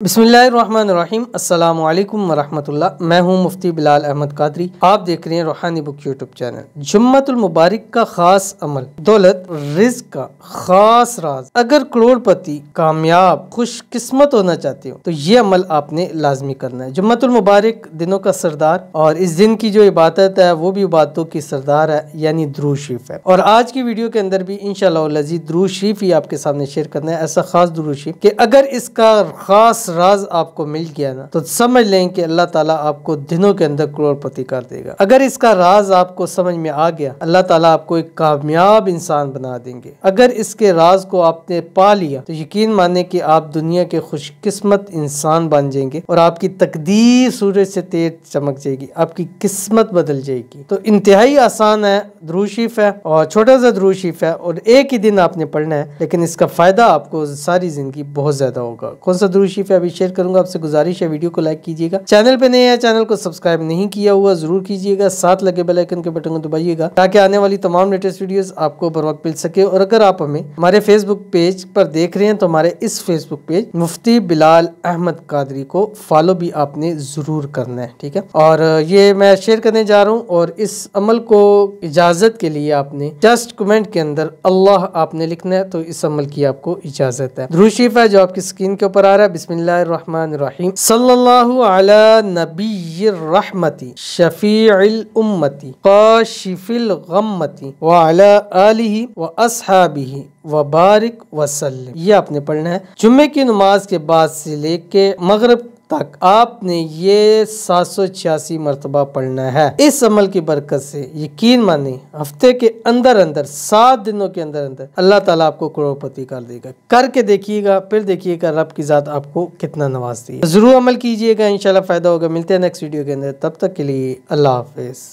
बिस्मिल्लाहिर्रहमानिर्रहीम अस्सलामु अलैकुम वरहमतुल्लाह। मैं हूं मुफ्ती बिलाल अहमद कादरी। आप देख रहे हैं रूहानी बुक यूट्यूब चैनल। जुम्मतुल मुबारक का खास अमल, दौलत रिज़्क का खास राज। अगर करोड़पति, कामयाब, खुशकिस्मत होना चाहते हो तो ये अमल आपने लाजमी करना है। जुम्मतुल मुबारक दिनों का सरदार, और इस दिन की जो इबादत है वो भी इबादतों की सरदार है, यानी दुरूद शरीफ है। और आज की वीडियो के अंदर भी इंशाअल्लाह लजीज दुरूद शरीफ ही आपके सामने शेयर करना है। ऐसा खास दुरूद शरीफ कि अगर इसका खास राज आपको मिल गया ना तो समझ लें कि अल्लाह ताला आपको दिनों के अंदर करोड़पति कर देगा। अगर इसका राज आपको समझ में आ गया, अल्लाह ताला आपको एक कामयाब इंसान बना देंगे। अगर इसके राज को आपने पा लिया तो यकीन माने कि आप दुनिया के खुशकिस्मत इंसान बन जाएंगे और आपकी तकदीर सूरज से तेज चमक जाएगी, आपकी किस्मत बदल जाएगी। तो इंतहाई आसान है, दुरूद शरीफ है और छोटा सा दुरूद शरीफ है और एक ही दिन आपने पढ़ना है, लेकिन इसका फायदा आपको सारी जिंदगी बहुत ज्यादा होगा। कौन सा दुरूद शरीफ है अभी शेयर करूंगा। आपसे गुजारिश है वीडियो को लाइक कीजिएगा, चैनल पे नए हैं चैनल को सब्सक्राइब नहीं किया हुआ जरूर कीजिएगा, साथ लगे बेल आइकन के बटन को दबाइएगा ताकि आने वाली तमाम लेटेस्ट वीडियोस आपको बर वक्त मिल सके। और अगर आप हमें हमारे फेसबुक पेज पर देख रहे हैं तो हमारे इस फेसबुक पेज मुफ्ती बिलाल अहमद कादरी को फॉलो भी आपने जरूर करना है, ठीक है। और ये मैं शेयर करने जा रहा हूँ और इस अमल को इजाजत के लिए आपने जस्ट कमेंट के अंदर अल्लाह आपने लिखना है, तो इस अमल की आपको इजाजत है। दुरूद शरीफ है जो आपकी स्क्रीन के ऊपर आ रहा है। बिस्मिल्लाहिर्रहमानिर्रहीम। सल्लल्लाहु अला नबिय्यिर रहमति शफीइल उम्मति काशिफिल गम्मति व अला आलिहि व अस्हाबिहि व बारिक वसल्लम। ये आपने पढ़ना है जुम्मे की नमाज के बाद से लेके मगरिब तक आपने ये 786 मरतबा पढ़ना है। इस अमल की बरकत से यकीन माने हफ्ते के अंदर अंदर 7 दिनों के अंदर अंदर अल्लाह ताला आपको करोड़पति कर देगा। करके देखिएगा, फिर देखिएगा रब की जात आपको कितना नवाजती है। जरूर अमल कीजिएगा, इंशाल्लाह फायदा होगा। मिलते हैं नेक्स्ट वीडियो के अंदर, तब तक के लिए अल्लाह हाफिज।